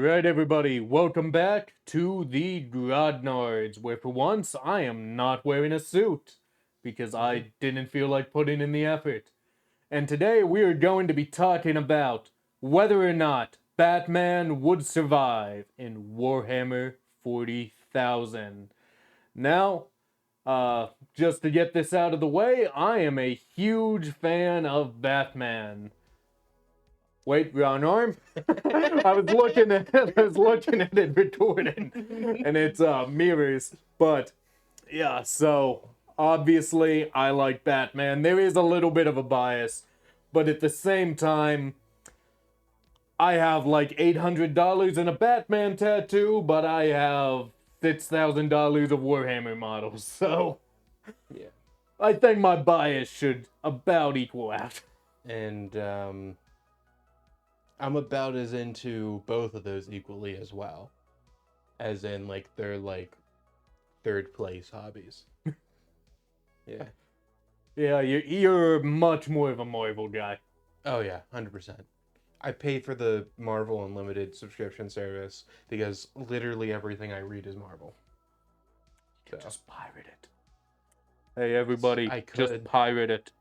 Alright everybody, welcome back to the Grodnards, where for once I am not wearing a suit, because I didn't feel like putting in the effort. And today we are going to be talking about whether or not Batman would survive in Warhammer 40,000. Now, just to get this out of the way, I am a huge fan of Batman. Wait, wrong arm? I was looking at it recording, and it's mirrors. But yeah, so obviously I like Batman. There is a little bit of a bias, but at the same time, I have like $800 in a Batman tattoo, but I have $6,000 of Warhammer models. So Yeah. I think my bias should about equal out. And I'm about as into both of those equally as well. As in, like, they're like third place hobbies. Yeah. Yeah, you're much more of a Marvel guy. Oh, yeah, 100%. I pay for the Marvel Unlimited subscription service because literally everything I read is Marvel. So, Just pirate it. Hey, everybody, I just could. pirate it.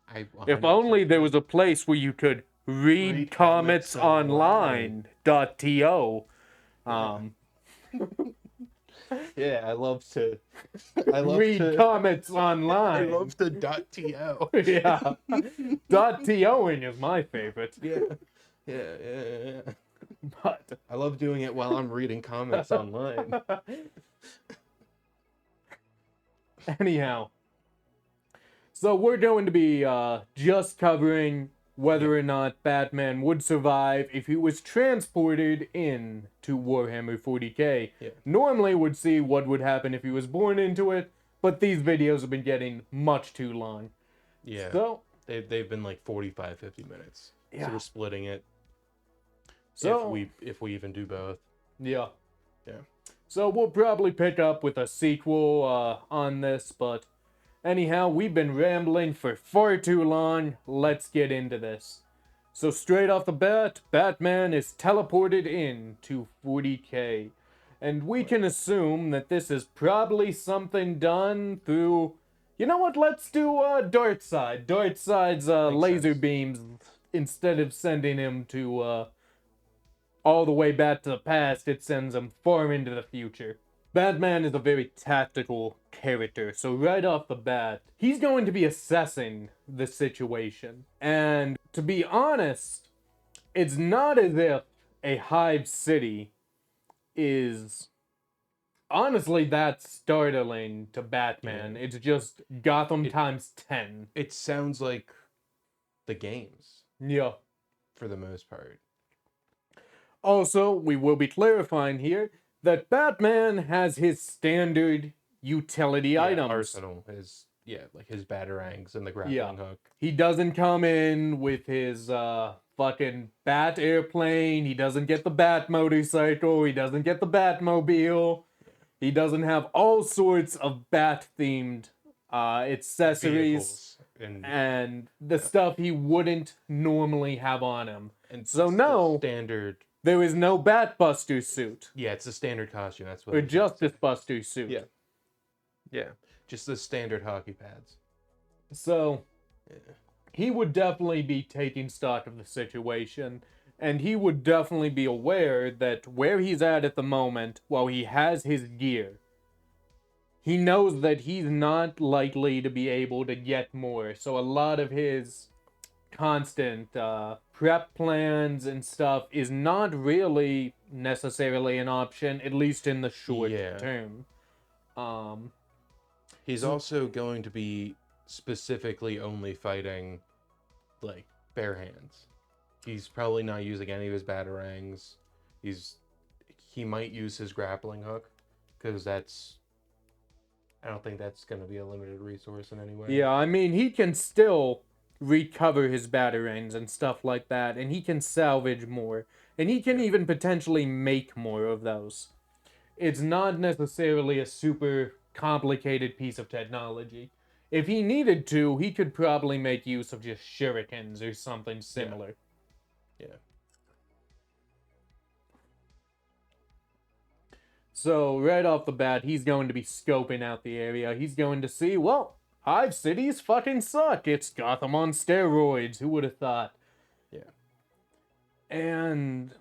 I If only there was a place where you could read Read comics comics online. .to. Yeah, I love to Read comics online. I love to .to. Yeah. .toing is my favorite. Yeah. But I love doing it while I'm reading comics online. anyhow, so we're going to be just covering whether or not Batman would survive if he was transported into Warhammer 40k. Yeah. Normally would see what would happen if he was born into it, but these videos have been getting much too long. Yeah. So They've been like 45, 50 minutes. Yeah. So we're splitting it. So if we even do both. yeah. Yeah. So we'll probably pick up with a sequel on this, but anyhow, we've been rambling for far too long. Let's get into this. So straight off the bat, Batman is teleported in to 40k. And we can assume that this is probably something done through... You know what, let's do Darkseid. Darkseid's laser sense. beams, instead of sending him to all the way back to the past, it sends him far into the future. Batman is a very tactical character, so right off the bat, he's going to be assessing the situation. And to be honest, it's not as if a hive city is honestly that startling to Batman. Yeah. It's just Gotham times 10. It sounds like the games Yeah. for the most part. Also, we will be clarifying here that Batman has his standard utility items. Arsenal is like his batarangs and the grappling hook. He doesn't come in with his fucking bat airplane. He doesn't get the bat motorcycle. He doesn't get the Batmobile. He doesn't have all sorts of bat themed accessories Vehicles and the stuff he wouldn't normally have on him. and So it's no, the standard. there is no Batbuster suit. Yeah, it's a standard costume. That's what. Or it is. Justice Buster suit. Yeah, just the standard hockey pads. So, Yeah. he would definitely be taking stock of the situation, and he would definitely be aware that where he's at the moment, while he has his gear, he knows that he's not likely to be able to get more. So a lot of his constant prep plans and stuff is not really necessarily an option, at least in the short term. He's also going to be specifically only fighting, like, bare hands. He's probably not using any of his batarangs. He might use his grappling hook, because I don't think that's going to be a limited resource in any way. Yeah, I mean, he can still recover his batarangs and stuff like that, and he can salvage more, and he can even potentially make more of those. It's not necessarily a super complicated piece of technology. If he needed to, he could probably make use of just shurikens or something similar. Yeah. So right off the bat, he's going to be scoping out the area. He's going to see, well, Hive cities fucking suck. It's Gotham on steroids. Who would have thought? Yeah. And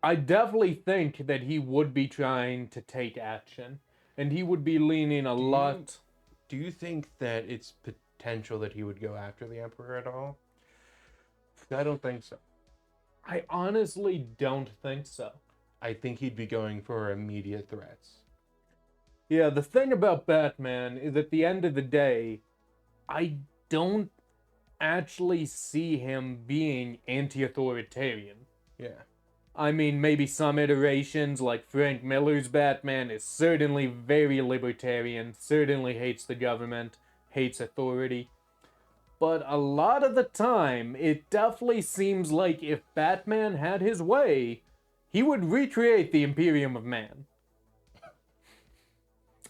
I definitely think that he would be trying to take action. And he would be leaning a lot. Do you think that it's potential that he would go after the Emperor at all? I don't think so. I honestly don't think so. I think he'd be going for immediate threats. Yeah, the thing about Batman is at the end of the day, I don't actually see him being anti-authoritarian. Yeah. I mean, maybe some iterations, like Frank Miller's Batman, is certainly very libertarian, certainly hates the government, hates authority. But a lot of the time, it definitely seems like if Batman had his way, he would recreate the Imperium of Man.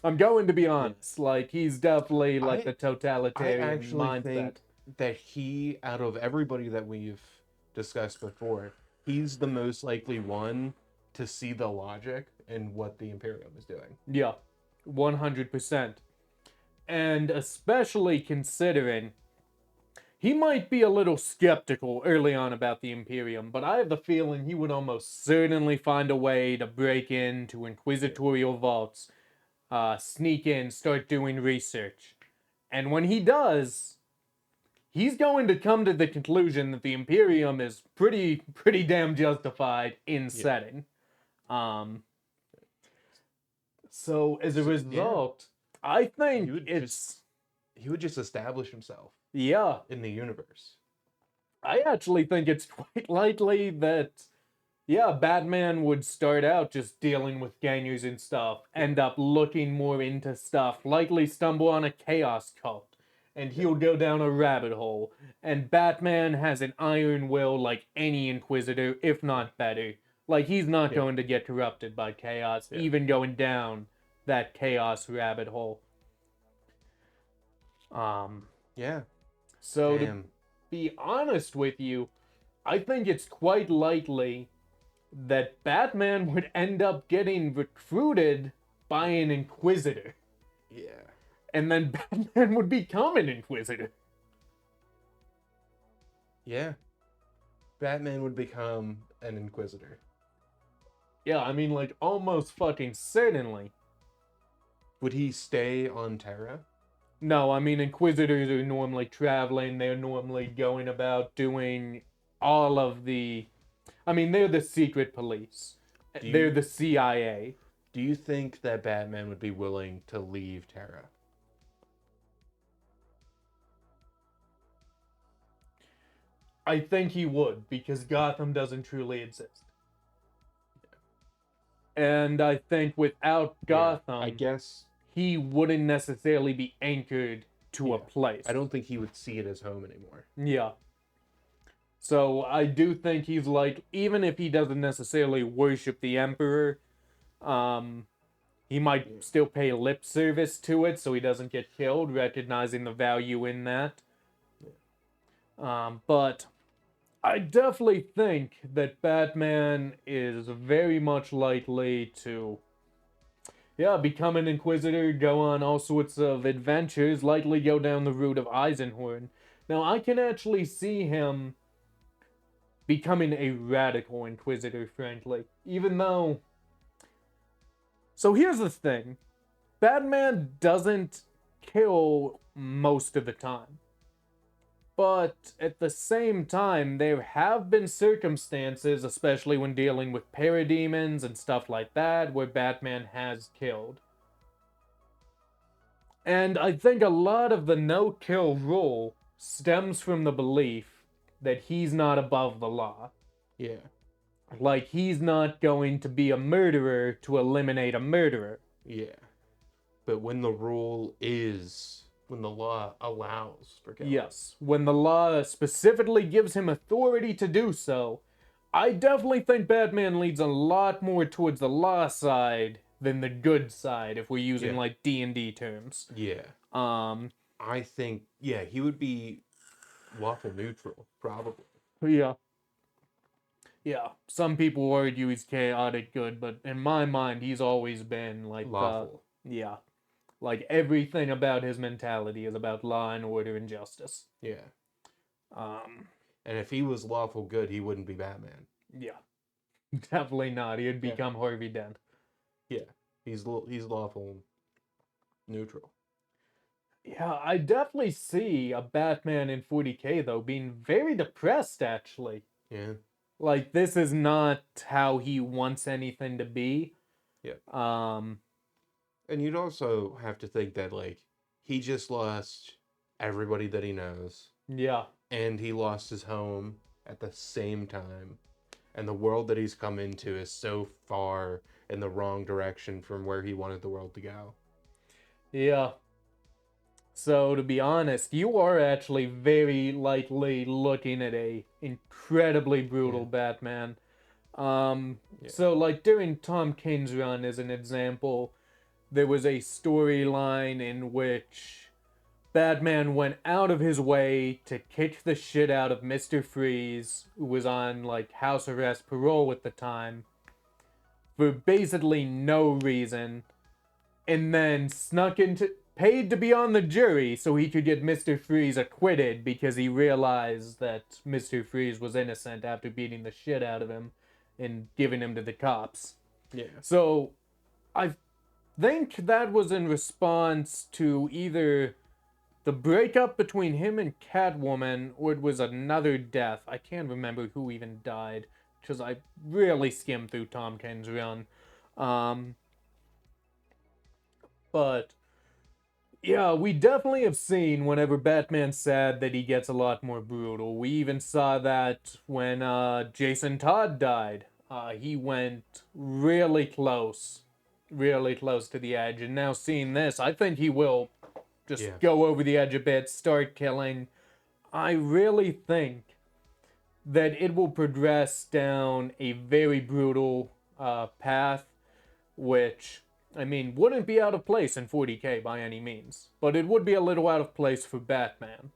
I'm going to be honest. Like, he's definitely like the I totalitarian actually mindset. think that he, out of everybody that we've discussed before, he's the most likely one to see the logic in what the Imperium is doing. Yeah, 100%. And especially considering he might be a little skeptical early on about the Imperium, but I have the feeling he would almost certainly find a way to break into inquisitorial vaults, sneak in, start doing research. And when he does, he's going to come to the conclusion that the Imperium is pretty damn justified in setting. So as a result, I think he would just establish himself in the universe. I actually think it's quite likely that Batman would start out just dealing with gangers and stuff, end up looking more into stuff, likely stumble on a chaos cult, and he'll go down a rabbit hole. And Batman has an iron will like any Inquisitor, if not better. Like, he's not going to get corrupted by chaos, even going down that chaos rabbit hole. So to be honest with you, I think it's quite likely that Batman would end up getting recruited by an Inquisitor. Yeah. And then Batman would become an Inquisitor. Yeah. Batman would become an Inquisitor. Yeah, I mean, like, almost fucking certainly. Would he stay on Terra? No, I mean, Inquisitors are normally traveling. They're normally going about doing all of the... I mean, they're the secret police. They're the CIA. Do you think that Batman would be willing to leave Terra? I think he would, because Gotham doesn't truly exist. And I think without Gotham, I guess he wouldn't necessarily be anchored to a place. I don't think he would see it as home anymore. Yeah. So I do think he's like, even if he doesn't necessarily worship the Emperor, he might still pay lip service to it so he doesn't get killed, recognizing the value in that. But I definitely think that Batman is very much likely to, become an Inquisitor, go on all sorts of adventures, likely go down the route of Eisenhorn. Now, I can actually see him becoming a radical Inquisitor, frankly. Even though... So here's the thing. Batman doesn't kill most of the time. But at the same time, there have been circumstances, especially when dealing with parademons and stuff like that, where Batman has killed. And I think a lot of the no-kill rule stems from the belief that he's not above the law. Yeah. Like, he's not going to be a murderer to eliminate a murderer. Yeah. But when the rule is... when the law allows for killing. Yes. When the law specifically gives him authority to do so, I definitely think Batman leads a lot more towards the law side than the good side, if we're using, like, D&D terms. Yeah. I think, he would be lawful neutral, probably. Yeah. Yeah, some people argue he's chaotic good, but in my mind, he's always been like Lawful. yeah, like everything about his mentality is about law and order and justice. Yeah. Um, And if he was lawful good, he wouldn't be Batman. yeah, definitely not. He'd Yeah. become Harvey Dent. Yeah. He's lawful neutral. Yeah, I definitely see a Batman in 40K though being very depressed actually. Yeah. Like this is not how he wants anything to be. Yeah. Um, And you'd also have to think that, like, he just lost everybody that he knows, yeah. and he lost his home at the same time. And the world that he's come into is so far in the wrong direction from where he wanted the world to go. Yeah. So to be honest, you are actually very likely looking at a incredibly brutal Batman. So like during Tom King's run as an example, there was a storyline in which Batman went out of his way to kick the shit out of Mr. Freeze, who was on like house arrest parole at the time, for basically no reason, and then paid to be on the jury so he could get Mr. Freeze acquitted because he realized that Mr. Freeze was innocent after beating the shit out of him and giving him to the cops. Yeah. So I think that was in response to either the breakup between him and Catwoman, or it was another death. I can't remember who even died, because I really skimmed through Tom Ken's run. But yeah, we definitely have seen whenever Batman's sad that he gets a lot more brutal. We even saw that when Jason Todd died. He went really close to the edge. And now seeing this, I think he will just go over the edge a bit, start killing. I really think that it will progress down a very brutal path, which, I mean, wouldn't be out of place in 40K by any means, but it would be a little out of place for Batman.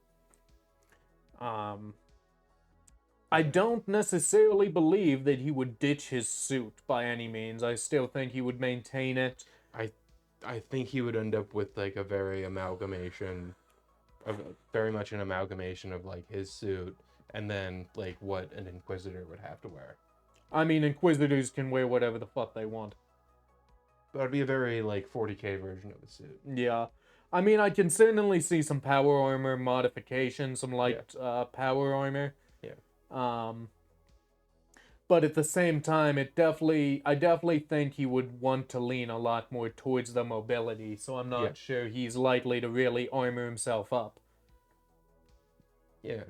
I don't necessarily believe that he would ditch his suit by any means. I still think he would maintain it. I think he would end up with like a very much an amalgamation of like his suit and then like what an Inquisitor would have to wear. I mean, Inquisitors can wear whatever the fuck they want. But it'd be a very like 40K version of a suit. Yeah. I mean, I can certainly see some power armor modification, some light power armor. Yeah. But at the same time, I definitely think he would want to lean a lot more towards the mobility, so I'm not sure he's likely to really armor himself up. Yeah.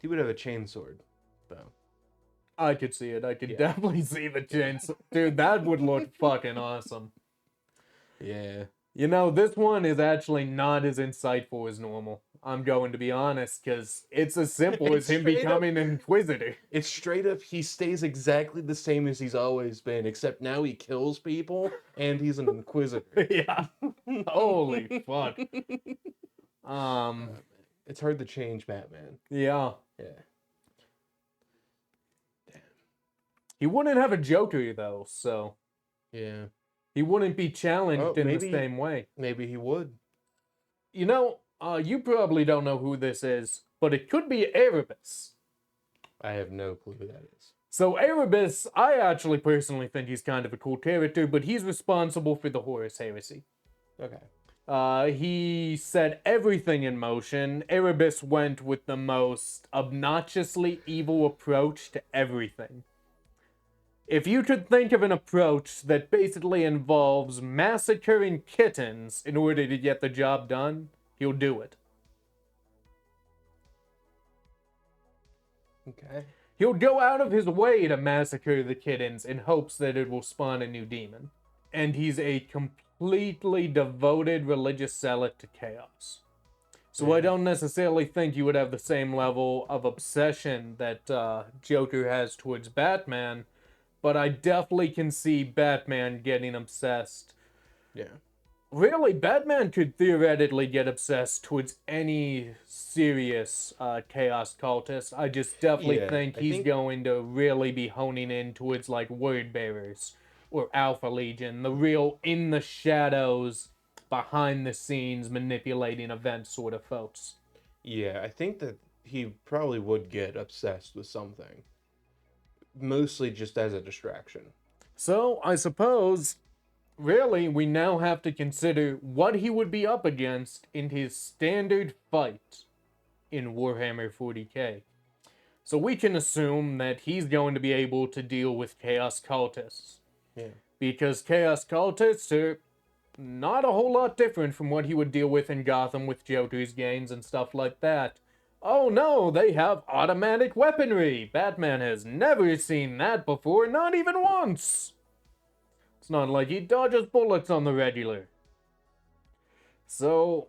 He would have a chainsword, though. I could see it. I could definitely see the chainsaw. Dude, that would look fucking awesome. Yeah. You know, this one is actually not as insightful as normal. I'm going to be honest, because it's as simple as him becoming an Inquisitor. It's straight up, he stays exactly the same as he's always been, except now he kills people, and he's an Inquisitor. Yeah. Holy fuck. It's hard to change Batman. Yeah. Yeah. Damn. He wouldn't have a Joker, though, so... Yeah. He wouldn't be challenged in the same way. Maybe he would. You know, you probably don't know who this is, but it could be Erebus. I have no clue who that is. So Erebus, I actually personally think he's kind of a cool character, but he's responsible for the Horus Heresy. Okay. He set everything in motion. Erebus went with the most obnoxiously evil approach to everything. If you could think of an approach that basically involves massacring kittens in order to get the job done, he'll do it. Okay. He'll go out of his way to massacre the kittens in hopes that it will spawn a new demon. And he's a completely devoted religious zealot to chaos. So I don't necessarily think you would have the same level of obsession that Joker has towards Batman, but I definitely can see Batman getting obsessed. Yeah. really, Batman could theoretically get obsessed towards any serious chaos cultist. I just definitely Yeah, think I he's think going to really be honing in towards like word bearers or Alpha Legion, the real in the shadows, behind the scenes, manipulating events sort of folks. yeah, I think that he probably would get obsessed with something, mostly just as a distraction. So I suppose really, we now have to consider what he would be up against in his standard fight in Warhammer 40k. So we can assume that he's going to be able to deal with Chaos Cultists. Yeah. Because Chaos Cultists are not a whole lot different from what he would deal with in Gotham with Joker's gangs and stuff like that. Oh no, they have automatic weaponry! Batman has never seen that before, not even once! It's not like he dodges bullets on the regular. So,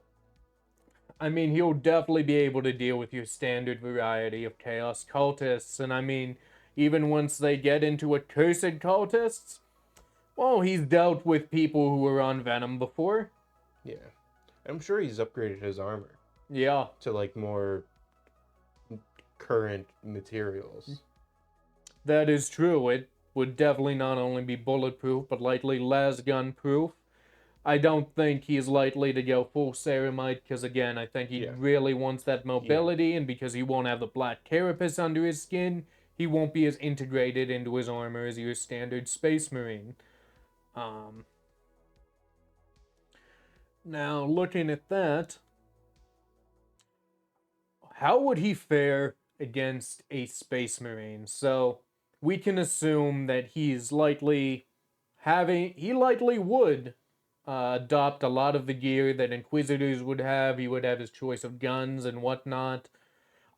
I mean, he'll definitely be able to deal with your standard variety of Chaos Cultists, and I mean, even once they get into Accursed Cultists, well, he's dealt with people who were on Venom before. Yeah. I'm sure he's upgraded his armor Yeah, to like more current materials. that is true. It would definitely not only be bulletproof, but likely lasgun proof. I don't think he's likely to go full ceramite because, again, I think he Yeah. really wants that mobility, and because he won't have the black carapace under his skin, he won't be as integrated into his armor as your standard Space Marine. Um, Now, looking at that, how would he fare against a Space Marine? So, we can assume that he likely would adopt a lot of the gear that Inquisitors would have. He would have his choice of guns and whatnot.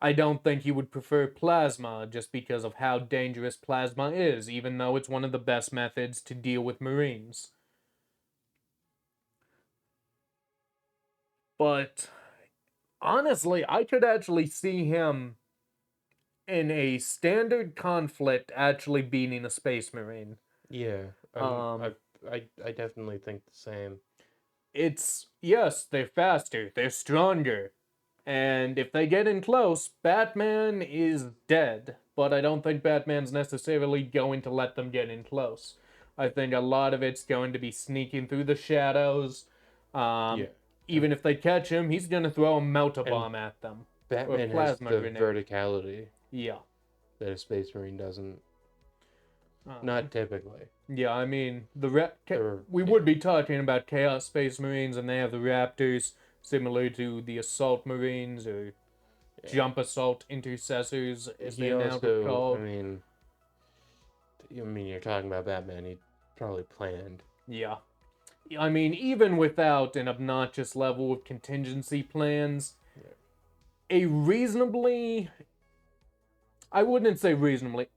I don't think he would prefer plasma just because of how dangerous plasma is, even though it's one of the best methods to deal with Marines. But honestly, I could actually see him in a standard conflict actually beating a Space Marine. Yeah. Um, I definitely think the same. it's, yes, they're faster, they're stronger, and if they get in close, Batman is dead. But I don't think Batman's necessarily going to let them get in close. I think a lot of it's going to be sneaking through the shadows. Um, Yeah. And Even if they catch him, he's going to throw a melta and bomb at them. Or a Batman has plasma the grenade. verticality Yeah. that a Space Marine doesn't. Um, Not typically. yeah, I mean, we Yeah. would be talking about Chaos Space Marines, and they have the Raptors, similar to the Assault Marines or Yeah. Jump Assault Intercessors, as He they're now also, called. I mean, you're talking about Batman. He probably planned. Yeah. I mean, even without an obnoxious level of contingency plans, Yeah. a reasonably, I wouldn't say reasonably,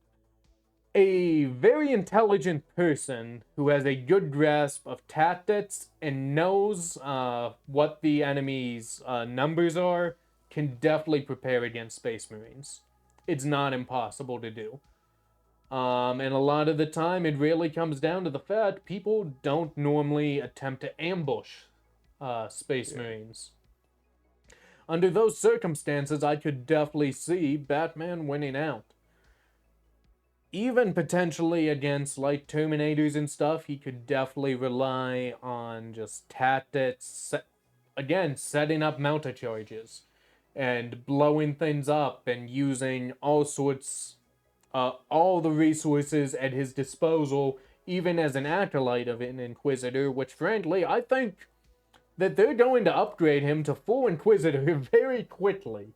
a very intelligent person who has a good grasp of tactics and knows what the enemy's numbers are can definitely prepare against Space Marines. It's not impossible to do. And a lot of the time, it really comes down to the fact people don't normally attempt to ambush Space Yeah. Marines. Under those circumstances, I could definitely see Batman winning out. Even potentially against like Terminators and stuff, he could definitely rely on just tactics. Again, setting up melta charges and blowing things up and using all the resources at his disposal, even as an acolyte of an Inquisitor, which frankly, I think that they're going to upgrade him to full Inquisitor very quickly.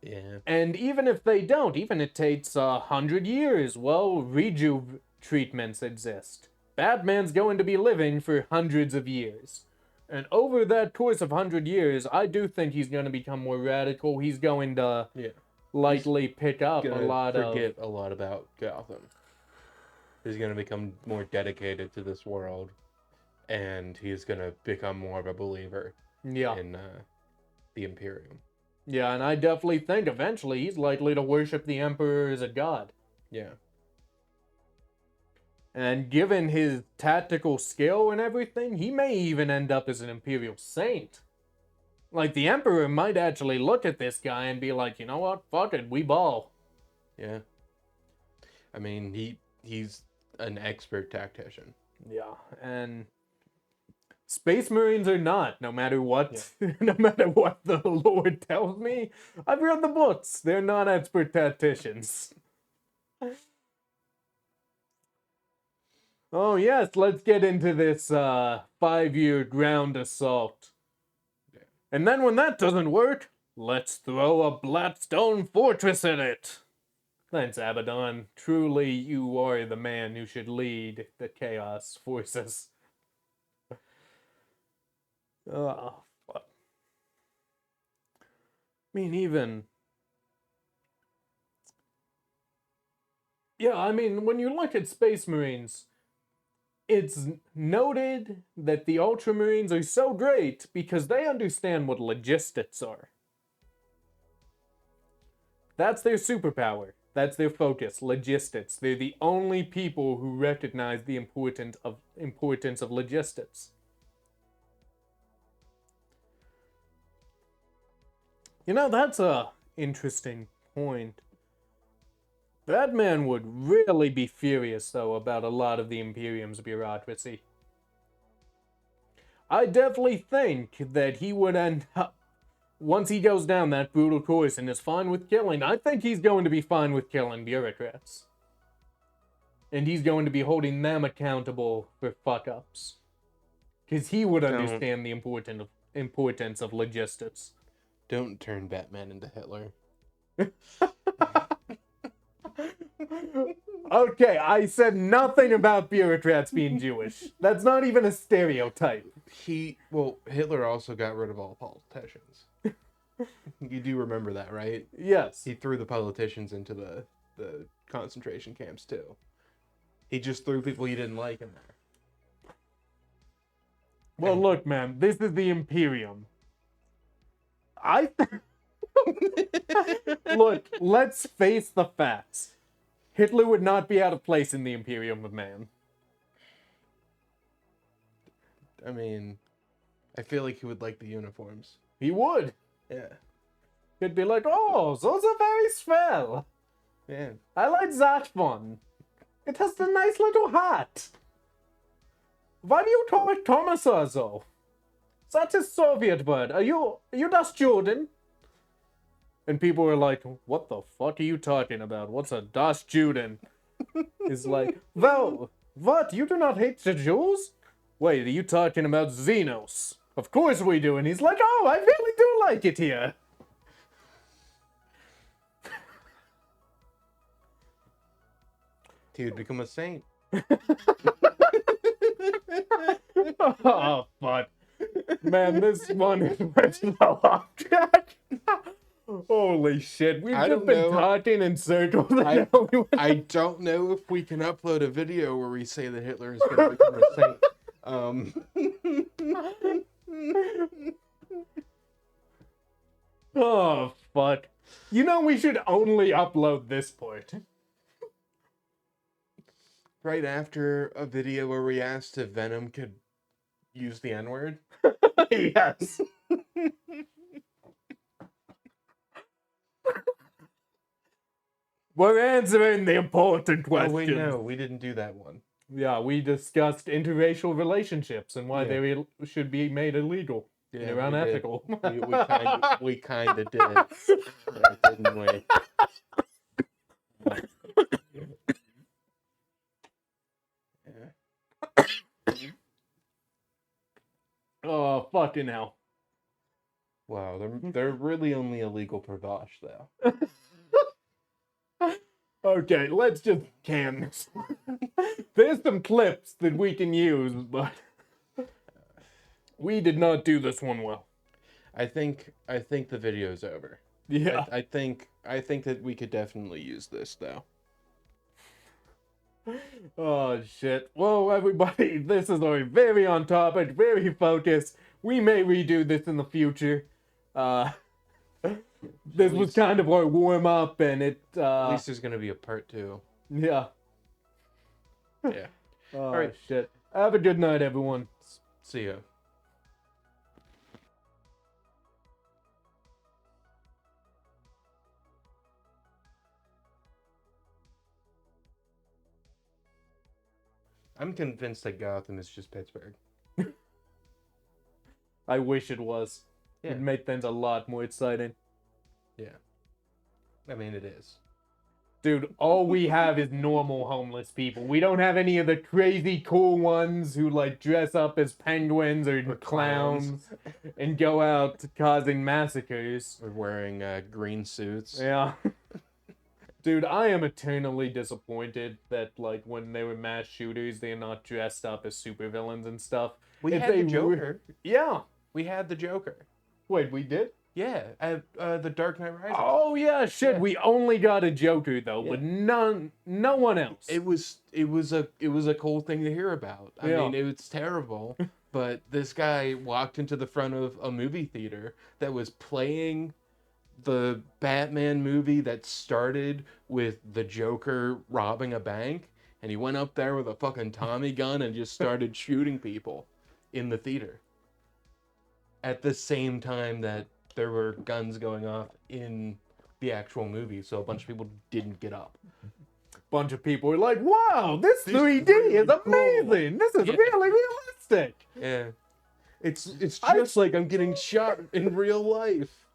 Yeah. And even if they don't, even it takes 100 years, well, rejuve treatments exist. Batman's going to be living for hundreds of years. And over that course of 100 years, I do think he's going to become more radical. He's going to Yeah. likely pick up a Gonna lot forget a lot about Gotham. He's gonna become more dedicated to this world, and he's gonna become more of a believer Yeah. in the Imperium. Yeah, and I definitely think eventually he's likely to worship the Emperor as a god. Yeah. And given his tactical skill and everything, he may even end up as an Imperial Saint. Like, the Emperor might actually look at this guy and be like, you know what, fuck it, we ball. Yeah. I mean, he's an expert tactician. Yeah, and Space Marines are not, no matter what, no matter what the Lord tells me. I've read the books. They're not expert tacticians. Oh yes, let's get into this 5-year ground assault. And then when that doesn't work, let's throw a Blackstone fortress at it. Thanks, Abaddon. Truly, you are the man who should lead the Chaos forces. Oh, fuck. I mean, even... Yeah, I mean, when you look at Space Marines, it's noted that the Ultramarines are so great because they understand what logistics are. That's their superpower. That's their focus, logistics. They're the only people who recognize the importance of logistics. You know, that's a interesting point. That man would really be furious, though, about a lot of the Imperium's bureaucracy. I definitely think that he would end up, once he goes down that brutal course and is fine with killing, I think he's going to be fine with killing bureaucrats. And he's going to be holding them accountable for fuck-ups. Because he would understand the importance of logistics. Don't turn Batman into Hitler. Okay, I said nothing about bureaucrats being Jewish. That's not even a stereotype. Hitler also got rid of all politicians. You do remember that, right? Yes. He threw the politicians into the concentration camps, too. He just threw people he didn't like in there. Well, look, man, this is the Imperium. Look, let's face the facts. Hitler would not be out of place in the Imperium of Man. I mean, I feel like he would like the uniforms. He would. Yeah. He'd be like, oh, those are very swell. Yeah. I like that one. It has the nice little hat. Why do you call it Commissar, though? That is Soviet word. Are you das Juden? And people were like, what the fuck are you talking about? What's a das Juden? It's like, well, what? You do not hate the Jews? Wait, are you talking about Xenos? Of course we do. And he's like, oh, I really do like it here. He would become a saint. Oh, fuck. Man, this one is well off track. Holy shit, we've just been talking in circles. I don't know if we can upload a video where we say that Hitler is going to become a saint. Oh, fuck. You know, we should only upload this part. Right after a video where we asked if Venom could use the N-word? Yes. We're answering the important questions. Oh, wait, no, we didn't do that one. Yeah, we discussed interracial relationships and why they should be made illegal. Yeah, they're unethical. We kind of did. Right, didn't we? Oh, fucking hell. Wow, they're really only illegal for Vosh, though. Okay, let's just can this. There's some clips that we can use, but we did not do this one well. I think the video's over. Yeah. I think that we could definitely use this, though. Oh, shit. Well, everybody, this is a very on topic, very focused. We may redo this in the future. This was kind of our warm-up, and it... At least there's going to be a part 2. Yeah. Yeah. Oh, All right. shit. Have a good night, everyone. See ya. I'm convinced that Gotham is just Pittsburgh. I wish it was. Yeah. It'd make things a lot more exciting. Yeah. I mean, it is. Dude, all we have is normal homeless people. We don't have any of the crazy cool ones who, like, dress up as penguins or clowns and go out causing massacres. We're wearing green suits. Yeah. Dude, I am eternally disappointed that, like, when they were mass shooters, they're not dressed up as supervillains and stuff. We If had they the Joker. Yeah. We had the Joker. Wait, we did? Yeah, at the Dark Knight Rises. Oh yeah, shit. Yeah. We only got a Joker though, Yeah. but no one else. It was a cool thing to hear about. I Yeah. mean, it was terrible, but this guy walked into the front of a movie theater that was playing the Batman movie that started with the Joker robbing a bank, and he went up there with a fucking Tommy gun and just started shooting people in the theater at the same time that there were guns going off in the actual movie, so a bunch of people didn't get up. Bunch of people were like, "Wow, this This 3D really is cool." amazing. This is Yeah. really realistic." Yeah. It's just I- like I'm getting shot in real life.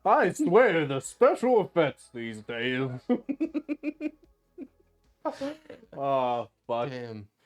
I swear, the special effects these days. Oh, fuck. Damn.